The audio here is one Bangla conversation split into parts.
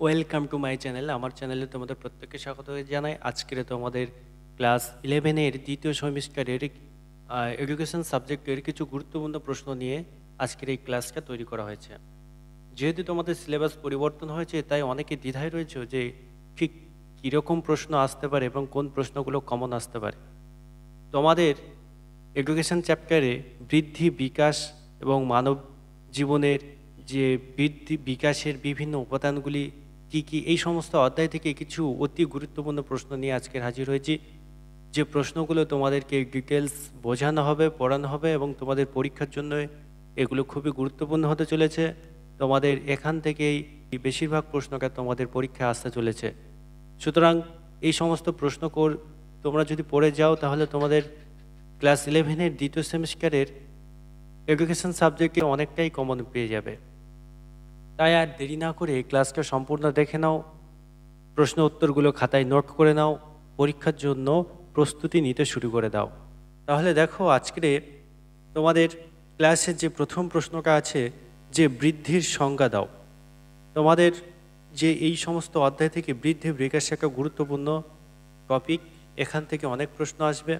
Welcome to my channel. আমার চ্যানেলে তোমাদের প্রত্যেককে স্বাগত জানাই। আজকের তোমাদের ক্লাস 11-এর দ্বিতীয় সেমিস্টারের এডুকেশন সাবজেক্টের কিছু গুরুত্বপূর্ণ প্রশ্ন নিয়ে আজকের এই ক্লাসটা তৈরি করা হয়েছে। যেহেতু তোমাদের সিলেবাস পরিবর্তন হয়েছে, তাই অনেকে দ্বিধায় রয়েছে যে ঠিক কীরকম প্রশ্ন আসতে পারে এবং কোন প্রশ্নগুলো কমন আসতে পারে। তোমাদের এডুকেশন চ্যাপ্টারে বৃদ্ধি, বিকাশ এবং মানব জীবনের যে বৃদ্ধি বিকাশের বিভিন্ন উপাদানগুলি কি কি, এই সমস্ত অধ্যায় থেকে কিছু অতি গুরুত্বপূর্ণ প্রশ্ন নিয়ে আজকের হাজির হয়েছি, যে প্রশ্নগুলো তোমাদেরকে ডিটেলস বোঝানো হবে, পড়ানো হবে এবং তোমাদের পরীক্ষার জন্য এগুলো খুবই গুরুত্বপূর্ণ হতে চলেছে। তোমাদের এখান থেকেই বেশিরভাগ প্রশ্নটা তোমাদের পরীক্ষায় আসতে চলেছে। সুতরাং এই সমস্ত প্রশ্ন তোমরা যদি পড়ে যাও, তাহলে তোমাদের ক্লাস 11-এর দ্বিতীয় সেমিস্টারের এডুকেশন সাবজেক্টে অনেকটাই কমন পেয়ে যাবে। তাই আর দেরি না করে ক্লাসটা সম্পূর্ণ দেখে নাও, প্রশ্ন উত্তরগুলো খাতায় নোট করে নাও, পরীক্ষার জন্য প্রস্তুতি নিতে শুরু করে দাও। তাহলে দেখো, আজকে তোমাদের ক্লাসের যে প্রথম প্রশ্নটা আছে, যে বৃদ্ধির সংজ্ঞা দাও। তোমাদের যে এই সমস্ত অধ্যায় থেকে বৃদ্ধি বিকাশ একটা গুরুত্বপূর্ণ টপিক, এখান থেকে অনেক প্রশ্ন আসবে।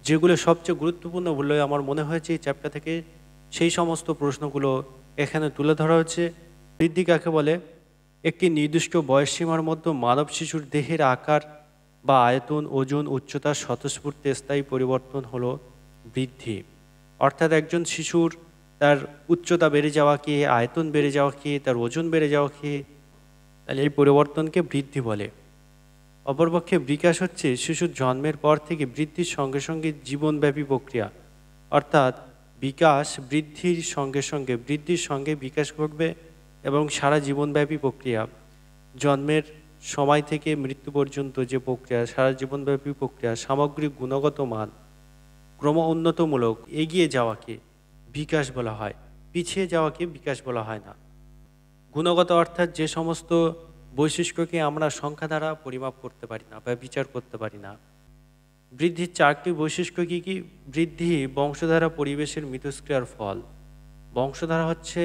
যেগুলো সবচেয়ে গুরুত্বপূর্ণ বলে আমার মনে হয়েছে এই চ্যাপ্টার থেকে, সেই সমস্ত প্রশ্নগুলো এখানে তুলে ধরা হচ্ছে। বৃদ্ধি কাকে বলে? একটি নির্দিষ্ট বয়সসীমার মধ্যে মানব শিশুর দেহের আকার বা আয়তন, ওজন, উচ্চতার স্বতঃস্ফূর্ত স্থায়ী পরিবর্তন হলো বৃদ্ধি। অর্থাৎ একজন শিশুর তার উচ্চতা বেড়ে যাওয়া কি, আয়তন বেড়ে যাওয়া কি, তার ওজন বেড়ে যাওয়া কি, তাহলে এই পরিবর্তনকে বৃদ্ধি বলে। অপরপক্ষে বিকাশ হচ্ছে শিশুর জন্মের পর থেকে বৃদ্ধির সঙ্গে সঙ্গে জীবনব্যাপী প্রক্রিয়া। অর্থাৎ বিকাশ বৃদ্ধির সঙ্গে বিকাশ ঘটবে এবং সারা জীবনব্যাপী প্রক্রিয়া, জন্মের সময় থেকে মৃত্যু পর্যন্ত যে প্রক্রিয়া, সারা জীবনব্যাপী প্রক্রিয়া, সামগ্রিক গুণগত মান ক্রম উন্নতমূলক এগিয়ে যাওয়াকে বিকাশ বলা হয়, পিছিয়ে যাওয়াকে বিকাশ বলা হয় না। গুণগত অর্থাৎ যে সমস্ত বৈশিষ্ট্যকে আমরা সংখ্যা দ্বারা পরিমাপ করতে পারি না বা বিচার করতে পারি না। বৃদ্ধির চারটি বৈশিষ্ট্য কী কী? বৃদ্ধি বংশধারা পরিবেশের মিথস্ক্রিয়ার ফল। বংশধারা হচ্ছে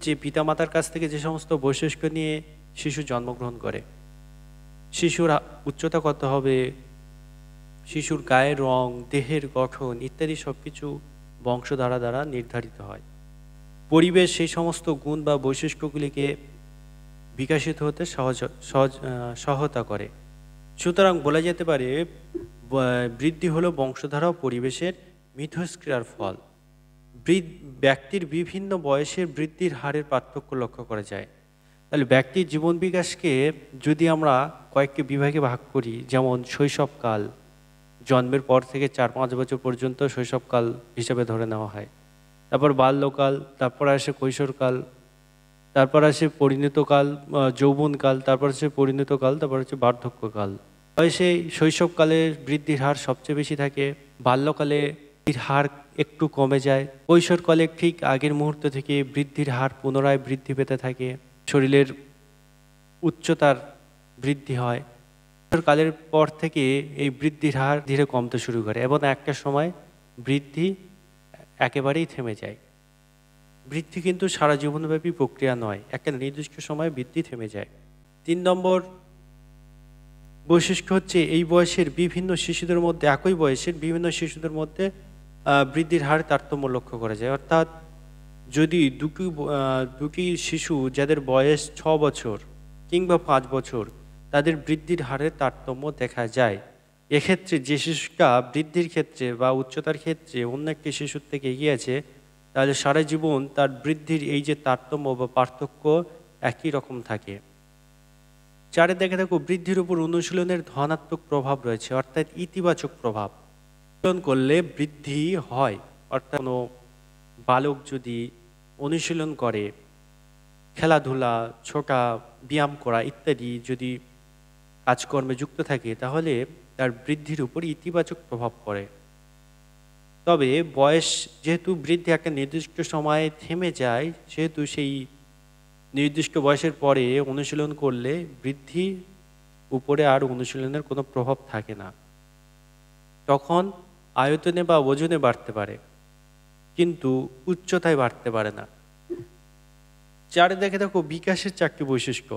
যে পিতামাতার কাছ থেকে যে সমস্ত বৈশিষ্ট্য নিয়ে শিশু জন্মগ্রহণ করে। শিশুর উচ্চতা কত হবে, শিশুর গায়ের রং, দেহের গঠন ইত্যাদি সব কিছু বংশধারা দ্বারা নির্ধারিত হয়। পরিবেশ সেই সমস্ত গুণ বা বৈশিষ্ট্যগুলিকে বিকাশিত হতে সহায়তা করে। সুতরাং বলা যেতে পারে বৃদ্ধি হলো বংশধারা ও পরিবেশের মিথস্ক্রিয়ার ফল। ব্যক্তির বিভিন্ন বয়সের বৃদ্ধির হারের পার্থক্য লক্ষ্য করা যায়। তাহলে ব্যক্তির জীবন বিকাশকে যদি আমরা কয়েকটি বিভাগে ভাগ করি, যেমন শৈশবকাল, জন্মের পর থেকে 4-5 বছর পর্যন্ত শৈশবকাল হিসেবে ধরে নেওয়া হয়। তারপর বাল্যকাল, তারপর আসে কৈশোরকাল, তারপর আসে পরিণতকাল, যৌবনকাল, তারপর আসে পরিণতকাল, তারপর হচ্ছে বার্ধক্যকাল। বয়সে শৈশবকালে বৃদ্ধির হার সবচেয়ে বেশি থাকে, বাল্যকালে বৃদ্ধির হার একটু কমে যায়, কৈশোরকালে ঠিক আগের মুহূর্ত থেকে বৃদ্ধির হার পুনরায় বৃদ্ধি পেতে থাকে, শরীরের উচ্চতার বৃদ্ধি হয়। কৈশোরকালের পর থেকে এই বৃদ্ধির হার ধীরে কমতে শুরু করে এবং একটা সময় বৃদ্ধি একেবারেই থেমে যায়। বৃদ্ধি কিন্তু সারা জীবনব্যাপী প্রক্রিয়া নয়, একটা নির্দিষ্ট সময় বৃদ্ধি থেমে যায়। 3 নম্বর বৈশিষ্ট্য হচ্ছে এই বয়সের বিভিন্ন শিশুদের মধ্যে, একই বয়সের বিভিন্ন শিশুদের মধ্যে বৃদ্ধির হার তারতম্য লক্ষ্য করা যায়। অর্থাৎ যদি দুটি শিশু যাদের বয়স 6 বছর কিংবা 5 বছর, তাদের বৃদ্ধির হারের তারতম্য দেখা যায়, এক্ষেত্রে যে শিশুটা বৃদ্ধির ক্ষেত্রে বা উচ্চতার ক্ষেত্রে অন্য একটি শিশুর থেকে এগিয়ে আছে, তাহলে সারা জীবন তার বৃদ্ধির এই যে তারতম্য বা পার্থক্য একই রকম থাকে। 4 দেখে দেখো, বৃদ্ধির উপর অনুশীলনের ধনাত্মক প্রভাব রয়েছে, অর্থাৎ ইতিবাচক প্রভাব। অনুশীলন করলে বৃদ্ধি হয়। অর্থাৎ কোনো বালক যদি অনুশীলন করে, খেলাধুলা, ছোটা, ব্যায়াম করা ইত্যাদি যদি কাজকর্মে যুক্ত থাকে, তাহলে তার বৃদ্ধির উপর ইতিবাচক প্রভাব পড়ে। তবে বয়স যেহেতু বৃদ্ধি একটা নির্দিষ্ট সময়ে থেমে যায়, সেহেতু সেই নির্দিষ্ট বয়সের পরে অনুশীলন করলে বৃদ্ধি উপরে আর অনুশীলনের কোনো প্রভাব থাকে না। তখন আয়তনে বা ওজনে বাড়তে পারে, কিন্তু উচ্চতায় বাড়তে পারে না। চারে দেখো বিকাশের 4টি বৈশিষ্ট্য।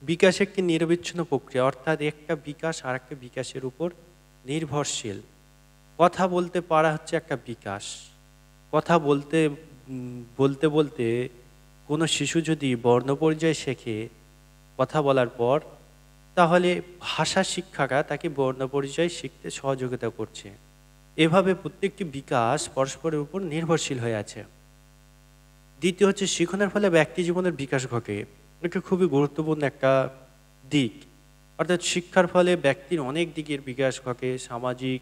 বিকাশ একটি নিরবিচ্ছিন্ন প্রক্রিয়া, অর্থাৎ একটা বিকাশ আর একটা বিকাশের উপর নির্ভরশীল। কথা বলতে পারা হচ্ছে একটা বিকাশ। কথা বলতে বলতে বলতে কোনো শিশু যদি বর্ণপরিচয় শেখে কথা বলার পর, তাহলে ভাষা শিক্ষাটা তাকে বর্ণপরিচয় শিখতে সহযোগিতা করছে। এভাবে প্রত্যেকটি বিকাশ পরস্পরের উপর নির্ভরশীল হয়ে আছে। দ্বিতীয় হচ্ছে শিখনের ফলে ব্যক্তি জীবনের বিকাশ ঘটে। এটা খুবই গুরুত্বপূর্ণ একটা দিক। অর্থাৎ শিক্ষার ফলে ব্যক্তির অনেক দিকের বিকাশ ঘটে, সামাজিক,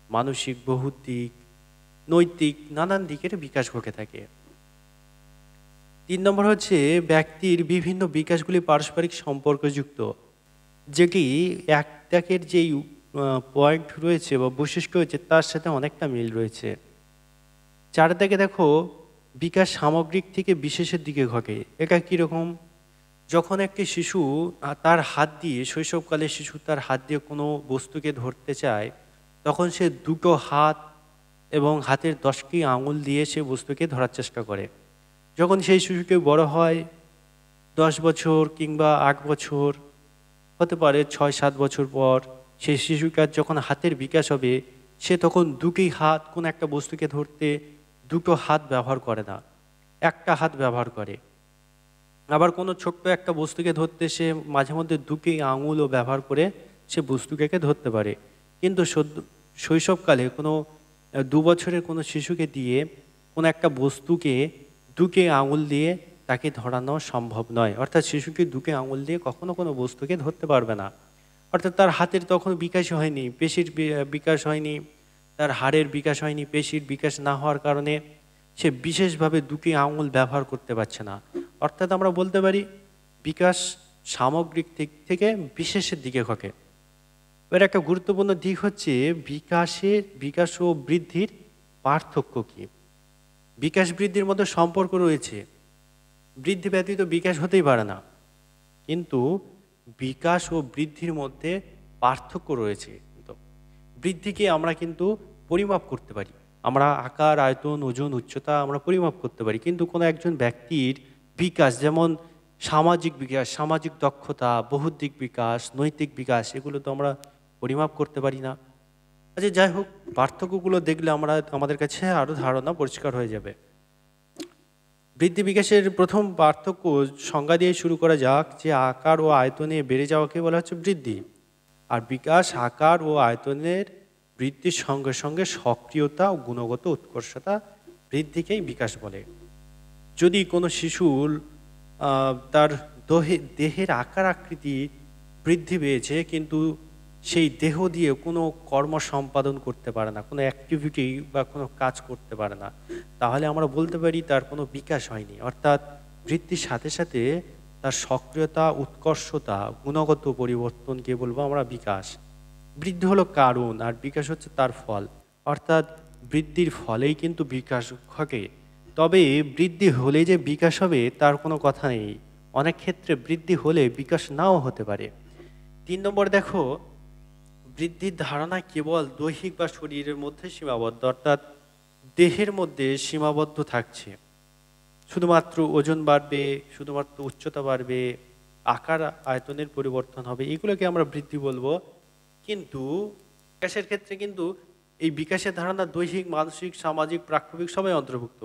মানসিক, বৌদ্ধিক, নৈতিক নানান দিকের বিকাশ ঘটে থাকে। 3 নম্বর হচ্ছে ব্যক্তির বিভিন্ন বিকাশগুলি পারস্পরিক সম্পর্কযুক্ত, যেটি একের যেই পয়েন্ট রয়েছে বা বৈশিষ্ট্য রয়েছে তার সাথে অনেকটা মিল রয়েছে। 4 দেখো বিকাশ সামগ্রিক থেকে বিশেষের দিকে ঘটে। এটা কীরকম? যখন একটি শিশু তার হাত দিয়ে, শৈশবকালে শিশু তার হাত দিয়ে কোনো বস্তুকে ধরতে চায়, তখন সে দুটো হাত এবং হাতের 10টি আঙুল দিয়ে সে বস্তুকে ধরার চেষ্টা করে। যখন সেই শিশুকে বড় হয়, 10 বছর কিংবা 8 বছর, হতে পারে 6-7 বছর পর, সেই শিশুকার যখন হাতের বিকাশ হবে, সে তখন দুটি হাত কোনো একটা বস্তুকে ধরতে দুটো হাত ব্যবহার করে না, একটা হাত ব্যবহার করে। আবার কোনো ছোট্ট একটা বস্তুকে ধরতে সে মাঝে মধ্যে দুটি আঙুলও ব্যবহার করে সে বস্তুকে ধরতে পারে। কিন্তু শৈশবকালে কোনো 2 বছরের কোনো শিশুকে দিয়ে কোনো একটা বস্তুকে দুটি আঙুল দিয়ে তাকে ধরানো সম্ভব নয়। অর্থাৎ শিশুকে দুটি আঙুল দিয়ে কখনো কোনো বস্তুকে ধরতে পারবে না। অর্থাৎ তার হাতের তখন বিকাশ হয়নি, পেশির বিকাশ হয়নি, তার হাড়ের বিকাশ হয়নি। পেশির বিকাশ না হওয়ার কারণে সে বিশেষভাবে দুটি আঙুল ব্যবহার করতে পারছে না। অর্থাৎ আমরা বলতে পারি বিকাশ সামগ্রিক দিক থেকে বিশেষের দিকে ঘটে। এর একটা গুরুত্বপূর্ণ দিক হচ্ছে বিকাশ ও বৃদ্ধির পার্থক্য কী। বিকাশ বৃদ্ধির মধ্যে সম্পর্ক রয়েছে। বৃদ্ধি ব্যতীত বিকাশ হতেই পারে না, কিন্তু বিকাশ ও বৃদ্ধির মধ্যে পার্থক্য রয়েছে। বৃদ্ধিকে আমরা কিন্তু পরিমাপ করতে পারি, আমরা আকার, আয়তন, ওজন, উচ্চতা আমরা পরিমাপ করতে পারি। কিন্তু কোনো একজন ব্যক্তির বিকাশ, যেমন সামাজিক বিকাশ, সামাজিক দক্ষতা, বৌদ্ধিক বিকাশ, নৈতিক বিকাশ, এগুলো তো আমরা পরিমাপ করতে পারি না। আচ্ছা, যাই হোক, পার্থক্যগুলো দেখলে আমাদের কাছে আরও ধারণা পরিষ্কার হয়ে যাবে। বৃদ্ধি বিকাশের প্রথম পার্থক্য সংজ্ঞা দিয়ে শুরু করা যাক, যে আকার ও আয়তনে বেড়ে যাওয়াকে বলা হচ্ছে বৃদ্ধি, আর বিকাশ আকার ও আয়তনের বৃদ্ধির সঙ্গে সঙ্গে সক্রিয়তা ও গুণগত উৎকর্ষতা বৃদ্ধিকেই বিকাশ বলে। যদি কোনো শিশুর তার দেহের আকার আকৃতি বৃদ্ধি পেয়েছে, কিন্তু সেই দেহ দিয়ে কোনো কর্ম সম্পাদন করতে পারে না, কোনো অ্যাক্টিভিটি বা কোনো কাজ করতে পারে না, তাহলে আমরা বলতে পারি তার কোনো বিকাশ হয়নি। অর্থাৎ বৃদ্ধির সাথে সাথে তার সক্রিয়তা, উৎকর্ষতা, গুণগত পরিবর্তনকে বলবো আমরা বিকাশ। বৃদ্ধি হলো কারণ আর বিকাশ হচ্ছে তার ফল। অর্থাৎ বৃদ্ধির ফলেই কিন্তু বিকাশ ঘটে। তবে বৃদ্ধি হলে যে বিকাশ হবে তার কোনো কথা নেই। অনেক ক্ষেত্রে বৃদ্ধি হলে বিকাশ নাও হতে পারে। 3 নম্বর দেখো, বৃদ্ধির ধারণা কেবল দৈহিক বা শরীরের মধ্যে সীমাবদ্ধ, অর্থাৎ দেহের মধ্যে সীমাবদ্ধ থাকছে। শুধুমাত্র ওজন বাড়বে, শুধুমাত্র উচ্চতা বাড়বে, আকার আয়তনের পরিবর্তন হবে, এগুলোকে আমরা বৃদ্ধি বলবো। কিন্তু বিকাশের ক্ষেত্রে কিন্তু এই বিকাশের ধারণা দৈহিক, মানসিক, সামাজিক, প্রাক্ষবিক সবাই অন্তর্ভুক্ত।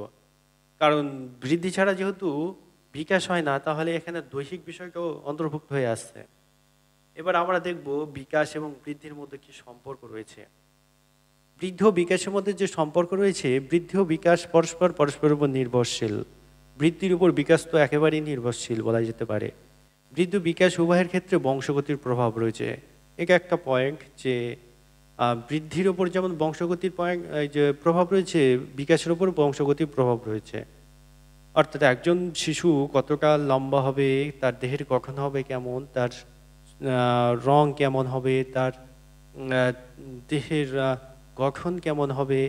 কারণ বৃদ্ধি ছাড়া যেহেতু বিকাশ হয় না, তাহলে এখানে দৈহিক বিষয়টাও অন্তর্ভুক্ত হয়ে আসছে। এবার আমরা দেখব বিকাশ এবং বৃদ্ধির মধ্যে কি সম্পর্ক রয়েছে। বৃদ্ধি ও বিকাশের মধ্যে যে সম্পর্ক রয়েছে, বৃদ্ধি ও বিকাশ পরস্পরের উপর নির্ভরশীল। বৃদ্ধির উপর বিকাশ তো একেবারেই নির্ভরশীল বলা যেতে পারে। বৃদ্ধি বিকাশ উভয়ের ক্ষেত্রে বংশগতির প্রভাব রয়েছে। এটা একটা পয়েন্ট, যে বৃদ্ধির ওপর যেমন বংশগতির যে প্রভাব রয়েছে, বিকাশের ওপর বংশগতির প্রভাব রয়েছে। অর্থাৎ একজন শিশু কতটা লম্বা হবে, তার দেহের গঠন হবে কেমন, তার রং কেমন হবে, তার দেহের গঠন কেমন হবে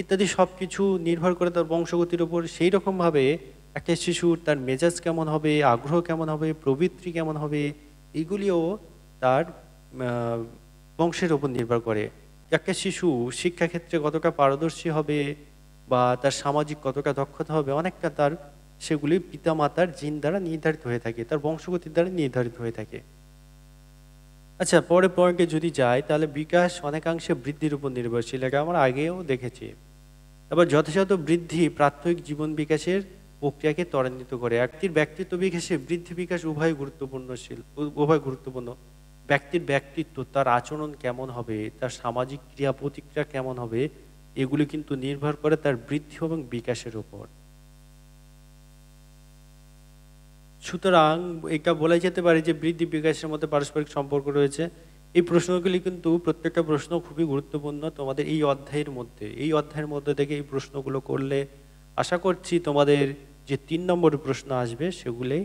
ইত্যাদি সব কিছু নির্ভর করে তার বংশগতির ওপর। সেই রকমভাবে একটা শিশুর তার মেজাজ কেমন হবে, আগ্রহ কেমন হবে, প্রবৃত্তি কেমন হবে, এগুলিও তার বংশের ওপর নির্ভর করে। একটা শিশু শিক্ষাক্ষেত্রে কতটা পারদর্শী হবে বা তার সামাজিক কতটা দক্ষতা হবে, অনেকটা তার সেগুলি পিতামাতার জিন দ্বারা নির্ধারিত হয়ে থাকে, তার বংশগতির দ্বারা নির্ধারিত হয়ে থাকে। আচ্ছা, পরের পয়েন্টে যদি যাই, তাহলে বিকাশ অনেকাংশে বৃদ্ধির উপর নির্ভরশীল, এটা আমরা আগেও দেখেছি। আবার যথাযথ বৃদ্ধি প্রাথমিক জীবন বিকাশের প্রক্রিয়াকে ত্বরান্বিত করে। ব্যক্তির ব্যক্তিত্ব বিকাশে বৃদ্ধি বিকাশ উভয় গুরুত্বপূর্ণ। ব্যক্তির ব্যক্তিত্ব, তার আচরণ কেমন হবে, তার সামাজিক ক্রিয়া প্রতিক্রিয়া কেমন হবে, এগুলি কিন্তু নির্ভর করে তার বৃদ্ধি এবং বিকাশের উপর। সুতরাং এটা বলা যেতে পারে যে বৃদ্ধি বিকাশের মধ্যে পারস্পরিক সম্পর্ক রয়েছে। এই প্রশ্নগুলি কিন্তু প্রত্যেকটা প্রশ্ন খুবই গুরুত্বপূর্ণ তোমাদের এই অধ্যায়ের মধ্যে থেকে এই প্রশ্নগুলো করলে আশা করছি তোমাদের যে 3 নম্বরের প্রশ্ন আসবে সেগুলি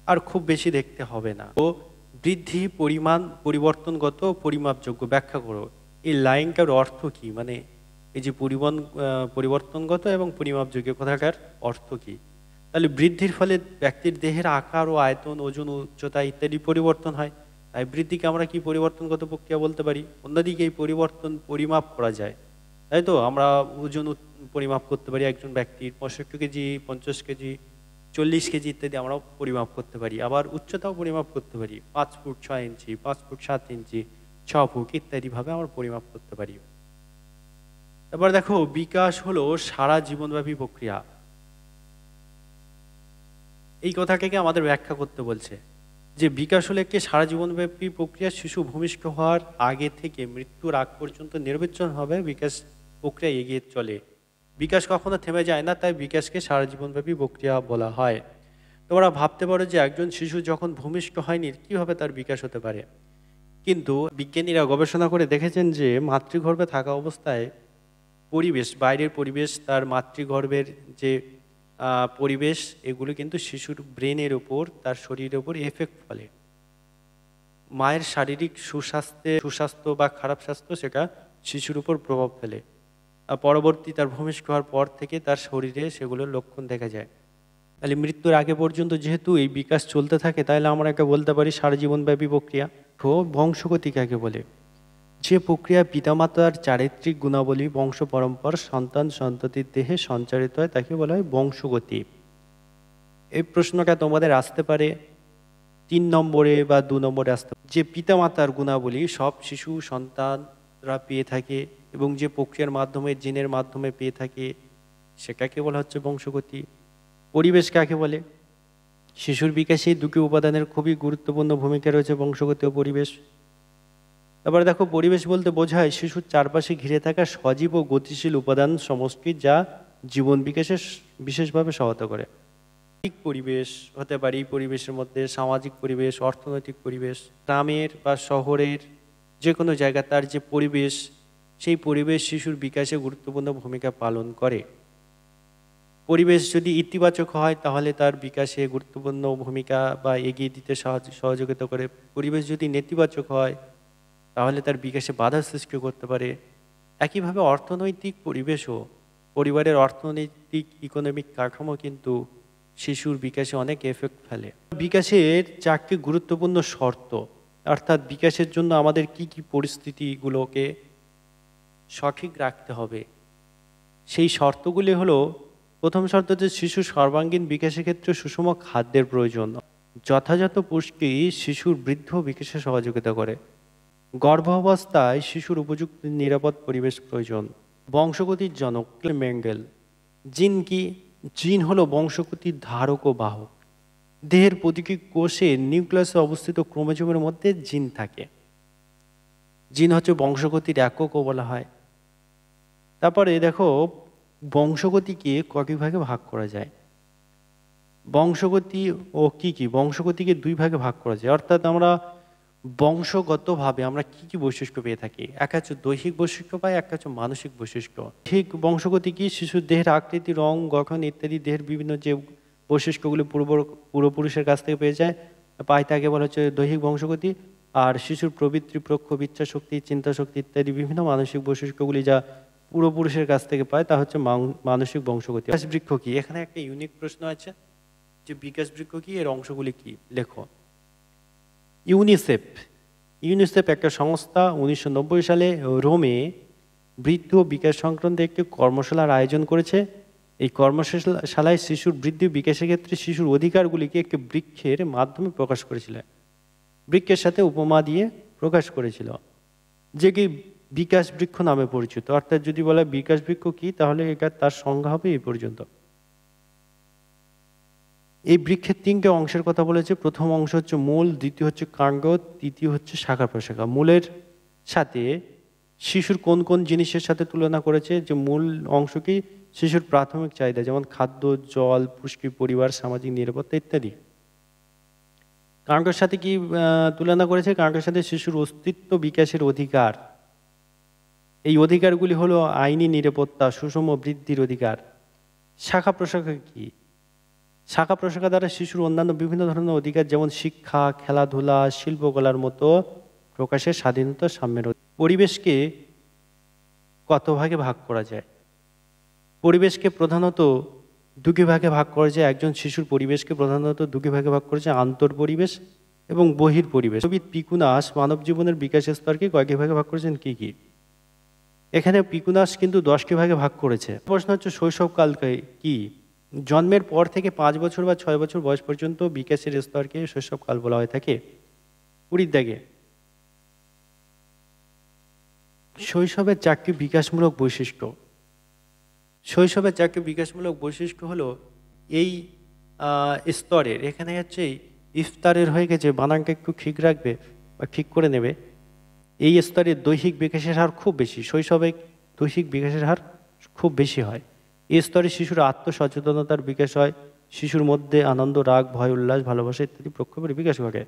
আর খুব বেশি দেখতে হবে না। তো বৃদ্ধি পরিমাণ পরিবর্তনগত পরিমাপযোগ্য, ব্যাখ্যা করো। এই লাইনটার অর্থ কি, মানে এই যে পরিবর্তনগত এবং পরিমাপযোগ্য কথাটার অর্থ কি? তাহলে বৃদ্ধির ফলে ব্যক্তির দেহের আকার ও আয়তন, ওজন, উচ্চতা ইত্যাদি পরিবর্তন হয়, তাই বৃদ্ধিকে আমরা কি পরিবর্তনগত প্রক্রিয়া বলতে পারি। অন্যদিকে এই পরিবর্তন পরিমাপ করা যায়, তাই তো আমরা ওজন পরিমাপ করতে পারি একজন ব্যক্তির, 65 কেজি, 50 কেজি, 40 কেজি ইত্যাদি আমরা পরিমাপ করতে পারি। আবার উচ্চতাও পরিমাপ করতে পারি, 5 ফুট 6 ইঞ্চি, 5 ফুট 7 ইঞ্চি, 6 ফুট ইত্যাদিভাবে আমরা পরিমাপ করতে পারি। এবার দেখো, বিকাশ হলো সারা জীবনব্যাপী প্রক্রিয়া। এই কথাটাকে আমাদের ব্যাখ্যা করতে বলছে যে বিকাশ হলো একটি সারা জীবনব্যাপী প্রক্রিয়া। শিশু ভূমিষ্ঠ হওয়ার আগে থেকে মৃত্যুর আগ পর্যন্ত নিরবচ্ছিন্নভাবে বিকাশ প্রক্রিয়া এগিয়ে চলে। বিকাশ কখনো থেমে যায় না, তাই বিকাশকে সারা জীবনব্যাপী প্রক্রিয়া বলা হয়। তোমরা ভাবতে পারো যে একজন শিশু যখন ভূমিষ্ঠ হয়নি কিভাবে তার বিকাশ হতে পারে, কিন্তু বিজ্ঞানীরা গবেষণা করে দেখেছেন যে মাতৃগর্ভে থাকা অবস্থায় পরিবেশ, বাইরের পরিবেশ, তার মাতৃগর্ভের যে পরিবেশ, এগুলো কিন্তু শিশুর ব্রেনের ওপর, তার শরীরের ওপর এফেক্ট ফেলে। মায়ের শারীরিক সুস্বাস্থ্য বা খারাপ স্বাস্থ্য সেটা শিশুর উপর প্রভাব ফেলে। পরবর্তী তার ভূমিষ্ঠ হওয়ার পর থেকে তার শরীরে সেগুলোর লক্ষণ দেখা যায়। তাহলে মৃত্যুর আগে পর্যন্ত যেহেতু এই বিকাশ চলতে থাকে, তাহলে আমরা একে বলতে পারি সারা জীবনব্যাপী প্রক্রিয়া। তো বংশগতি কাকে বলে? যে প্রক্রিয়া পিতামাতার চারিত্রিক গুণাবলী বংশ পরম্পরা সন্তান সন্ততির দেহে সঞ্চারিত হয় তাকে বলা হয় বংশগতি। এই প্রশ্নটা তোমাদের আসতে পারে 3 নম্বরে বা 2 নম্বরে আসতে পারে। যে পিতামাতার গুণাবলী সব শিশু সন্তানরা পেয়ে থাকে এবং যে প্রক্রিয়ার মাধ্যমে, জিনের মাধ্যমে পেয়ে থাকে, সেটাকে বলা হচ্ছে বংশগতি। পরিবেশ কাকে বলে? শিশুর বিকাশে দুটি উপাদানের খুবই গুরুত্বপূর্ণ ভূমিকা রয়েছে, বংশগতি ও পরিবেশ। তারপরে দেখো, পরিবেশ বলতে বোঝায় শিশুর চারপাশে ঘিরে থাকা সজীব ও গতিশীল উপাদান সমষ্টি যা জীবন বিকাশে বিশেষভাবে সহায়তা করে। পরিবেশ হতে পারে এই পরিবেশের মধ্যে সামাজিক পরিবেশ, অর্থনৈতিক পরিবেশ, গ্রামের বা শহরের যে কোনো জায়গা, তার যে পরিবেশ, সেই পরিবেশ শিশুর বিকাশে গুরুত্বপূর্ণ ভূমিকা পালন করে। পরিবেশ যদি ইতিবাচক হয় তাহলে তার বিকাশে গুরুত্বপূর্ণ ভূমিকা বা এগিয়ে দিতে সহযোগিতা করে। পরিবেশ যদি নেতিবাচক হয় তাহলে তার বিকাশে বাধা সৃষ্টি করতে পারে। একইভাবে অর্থনৈতিক পরিবেশও, পরিবারের অর্থনৈতিক ইকোনমিক কাঠামো কিন্তু শিশুর বিকাশে অনেক এফেক্ট ফেলে। বিকাশের 4টি গুরুত্বপূর্ণ শর্ত, অর্থাৎ বিকাশের জন্য আমাদের কি কি পরিস্থিতিগুলোকে সঠিক রাখতে হবে, সেই শর্তগুলি হলো: প্রথম শর্ত হচ্ছে শিশুর সর্বাঙ্গীন বিকাশের ক্ষেত্রে সুষম খাদ্যের প্রয়োজন। যথাযথ পুষ্টি শিশুর বৃদ্ধ বিকাশে সহযোগিতা করে। গর্ভাবস্থায় শিশুর উপযুক্ত নিরাপদ পরিবেশ প্রয়োজন। বংশগতির জনক মেঙ্গেল। জিন কি? জিন হলো বংশগতির ধারক ও বাহক। দেহের প্রতিটি কোষে নিউক্লিয়াসে অবস্থিত ক্রোমোজোমের মধ্যে জিন থাকে। জিন হচ্ছে বংশগতির এককও বলা হয়। তারপরে দেখো, বংশগতিকে কটি ভাগে ভাগ করা যায়? বংশগতি ও কি কি? বংশগতিকে 2 ভাগে ভাগ করা যায়, অর্থাৎ আমরা বংশগতভাবে আমরা কি কি বৈশিষ্ট্য পেয়ে থাকি। এক হচ্ছে দৈহিক বৈশিষ্ট্য পাই, এক হচ্ছে মানসিক বৈশিষ্ট্য। ঠিক বংশগতি কি? শিশুর দেহের আকৃতি, রং, গঠন ইত্যাদি দেহের বিভিন্ন যে বৈশিষ্ট্যগুলি পূর্বপুরুষের কাছ থেকে পেয়ে যায় পাই তাকে বলা হচ্ছে দৈহিক বংশগতি। আর শিশুর প্রবৃত্তি, প্রক্ষোভ, ইচ্ছা শক্তি, চিন্তা শক্তি ইত্যাদি বিভিন্ন মানসিক বৈশিষ্ট্যগুলি যা পূর্বপুরুষের কাছ থেকে পায় তা হচ্ছে মানসিক বংশগতি। বিকাশ বৃক্ষ কি? এখানে একটা ইউনিক প্রশ্ন আছে যে বিকাশ বৃক্ষ কি, এর অংশগুলি কি? লেখো। ইউনিসেফ একটা সংস্থা 1990 সালে রোমে বৃদ্ধ বিকাশ সংক্রান্ত একটি কর্মশালার আয়োজন করেছে। এই কর্মশালায় শিশুর বৃদ্ধি বিকাশের ক্ষেত্রে শিশুর অধিকারগুলিকে একটি বৃক্ষের মাধ্যমে প্রকাশ করেছিলেন। বৃক্ষের সাথে উপমা দিয়ে প্রকাশ করেছিল, যে কি বিকাশ বৃক্ষ নামে পরিচিত। অর্থাৎ যদি বলা বিকাশ বৃক্ষ কি, তাহলে এটা তার সংজ্ঞা হবে এই পর্যন্ত। এই বৃক্ষের তিনটে অংশের কথা বলেছে। প্রথম অংশ হচ্ছে মূল, দ্বিতীয় হচ্ছে কাণ্ড, তৃতীয় হচ্ছে শাখা প্রশাখা। মূলের সাথে শিশুর কোন কোন জিনিসের সাথে তুলনা করেছে? যে মূল অংশ কি? শিশুর প্রাথমিক চাহিদা, যেমন খাদ্য, জল, পুষ্টি, পরিবার, সামাজিক নিরাপত্তা ইত্যাদি। কাণ্ডের সাথে কি তুলনা করেছে? কাণ্ডের সাথে শিশুর অস্তিত্ব বিকাশের অধিকার। এই অধিকারগুলি হলো আইনি নিরাপত্তা, সুষম বৃদ্ধির অধিকার। শাখা প্রশাখা কি? শাখা প্রশাখা দ্বারা শিশুর অন্যান্য বিভিন্ন ধরনের অধিকার, যেমন শিক্ষা, খেলাধুলা, শিল্পকলার মতো প্রকাশের স্বাধীনতা, সাম্যের। পরিবেশকে কত ভাগে ভাগ করা যায়? পরিবেশকে প্রধানত দুটি ভাগে ভাগ করা যায়। একজন শিশুর পরিবেশকে প্রধানত দুটি ভাগে ভাগ করেছে, আন্তঃপরিবেশ এবং বহির পরিবেশ। পিকুনাস মানব জীবনের বিকাশের স্তরকে কয়েকটি ভাগে ভাগ করেছেন কি কি? এখানে পিকুনাস কিন্তু 10টি ভাগে ভাগ করেছে। প্রশ্ন হচ্ছে শৈশবকালকে কি? জন্মের পর থেকে 5 বছর বা 6 বছর বয়স পর্যন্ত বিকাশের স্তরকে শৈশবকাল বলা হয়ে থাকে। 20 দাগে শৈশবের 4টি বিকাশমূলক বৈশিষ্ট্য। শৈশবের 4টি বিকাশমূলক বৈশিষ্ট্য হলো এই স্তরের, এখানে হচ্ছে ইফতারের হয়ে গেছে, বানানটা একটু ঠিক রাখবে বা ঠিক করে নেবে। এই স্তরের দৈহিক বিকাশের হার খুব বেশি। শৈশবে দৈহিক বিকাশের হার খুব বেশি হয়। এই স্তরে শিশুর আত্মসচেতনতার বিকাশ হয়। শিশুর মধ্যে আনন্দ, রাগ, ভয়, উল্লাস, ভালোবাসা ইত্যাদি প্রক্ষোভের বিকাশ ঘটে।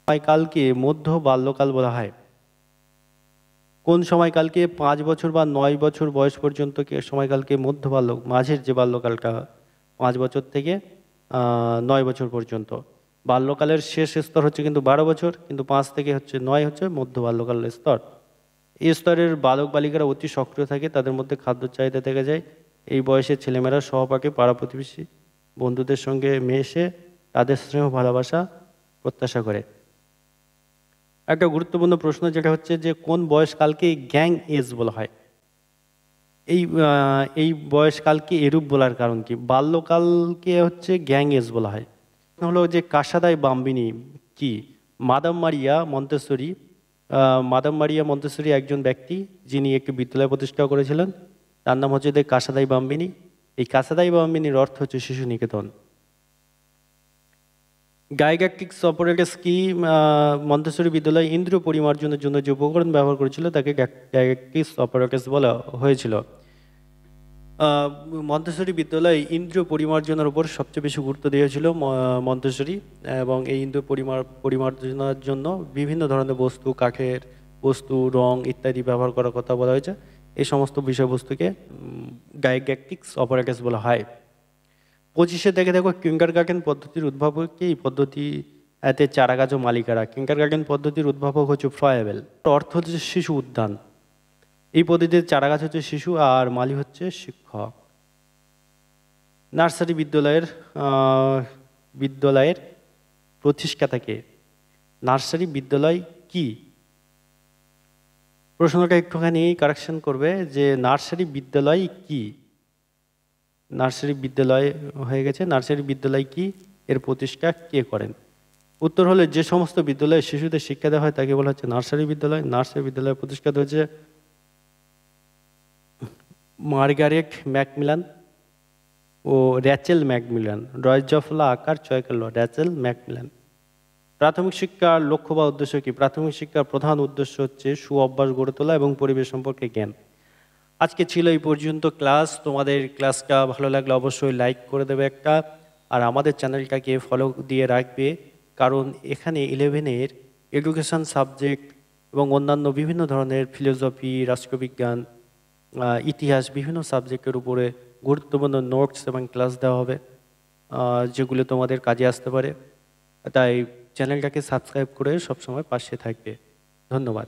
সময়কালকে মধ্য বাল্যকাল বলা হয়। কোন সময়কালকে? 5 বছর বা 9 বছর বয়স পর্যন্ত সময়কালকে মধ্য বাল্য, মাঝের যে বাল্যকালটা 5 বছর থেকে 9 বছর পর্যন্ত। বাল্যকালের শেষ স্তর হচ্ছে কিন্তু 12 বছর, কিন্তু 5 থেকে হচ্ছে 9 হচ্ছে মধ্য বাল্যকালের স্তর। এই স্তরের বালক বালিকারা অতি সক্রিয় থাকে, তাদের মধ্যে খাদ্য চাহিদা দেখা যায়। এই বয়সে ছেলেমেয়েরা সহপাঠী, পাড়া প্রতিবেশী, বন্ধুদের সঙ্গে মেশে তাদের স্নেহ ভালোবাসা প্রত্যাশা করে। একটা গুরুত্বপূর্ণ প্রশ্ন যেটা হচ্ছে যে কোন বয়সকালকে গ্যাং এজ বলা হয়? এই বয়সকালকে এরূপ বলার কারণ কি? বাল্যকালকে হচ্ছে গ্যাং এজ বলা হয়। হলো যে কাসাদাই বাম্বিনী কি? মাদাম মারিয়া মন্তেশ্বরী একজন ব্যক্তি যিনি একটি বিদ্যালয় প্রতিষ্ঠা করেছিলেন। তার নাম হচ্ছে কাসাদাই বাম্বিনী। এই কাসাদাই বাম্বিনীর অর্থ হচ্ছে শিশু নিকেতন। গাইগ্যাকটিক্স অপারেটস কি? মন্তেশ্বরী বিদ্যালয় ইন্দ্রিয় পরিমার্জনের জন্য যে উপকরণ ব্যবহার করেছিল তাকে গাইগ্যাকটিক্স অপারেটস বলা হয়েছিল। মন্তেশ্বরী বিদ্যালয় ইন্দ্রিয় পরিমার্জনের উপর সবচেয়ে বেশি গুরুত্ব দিয়েছিল মন্তেশ্বরী, এবং এই ইন্দ্রিয় পরিমার্জনের জন্য বিভিন্ন ধরনের বস্তু, কাঠের বস্তু, রং ইত্যাদি ব্যবহার করার কথা বলা হয়েছে। এই সমস্ত বিষয়বস্তুকে গাইগ্যাকটিক্স অপারেটস বলা হয়। 25 দেখো কিন্ডারগার্টেন পদ্ধতির উদ্ভাবক কি? এই পদ্ধতি এতে চারাগাছ ও মালিকারা। কিন্ডারগার্টেন পদ্ধতির উদ্ভাবক হচ্ছে ফ্রয়েবেল। অর্থ হচ্ছে শিশু উদ্যান। এই পদ্ধতির চারাগাছ হচ্ছে শিশু আর মালি হচ্ছে শিক্ষক। নার্সারি বিদ্যালয়ের প্রতিষ্ঠাতাকে। নার্সারি বিদ্যালয় কি? প্রশ্নটা একটুখানি কারেকশন করবে যে নার্সারি বিদ্যালয় কি? নার্সারি বিদ্যালয় হয়ে গেছে। নার্সারি বিদ্যালয় কি? এর প্রতিষ্ঠা কে করেন? উত্তর হলে যে সমস্ত বিদ্যালয়ে শিশুদের শিক্ষা দেওয়া হয় তাকে বলা হচ্ছে নার্সারি বিদ্যালয়। নার্সারি বিদ্যালয় প্রতিষ্ঠাতা হচ্ছে মার্গারেট ম্যাকমিলান ও র্যাচেল ম্যাকমিলান। রয়জফলা আকার চয়কাল র্যাচেল ম্যাকমিলান। প্রাথমিক শিক্ষার লক্ষ্য বা উদ্দেশ্য কি? প্রাথমিক শিক্ষার প্রধান উদ্দেশ্য হচ্ছে সুঅভ্যাস গড়ে তোলা এবং পরিবেশ সম্পর্কে জ্ঞান। আজকে ছিল এই পর্যন্ত ক্লাস। তোমাদের ক্লাসটা ভালো লাগলে অবশ্যই লাইক করে দেবে একটা, আর আমাদের চ্যানেলটাকে ফলো দিয়ে রাখবে, কারণ এখানে 11-এর এডুকেশন সাবজেক্ট এবং অন্যান্য বিভিন্ন ধরনের ফিলোসফি, রাষ্ট্রবিজ্ঞান, ইতিহাস, বিভিন্ন সাবজেক্টের উপরে গুরুত্বপূর্ণ নোটস এবং ক্লাস দেওয়া হবে, যেগুলো তোমাদের কাজে আসতে পারে। তাই চ্যানেলটাকে সাবস্ক্রাইব করে সবসময় পাশে থাকবে। ধন্যবাদ।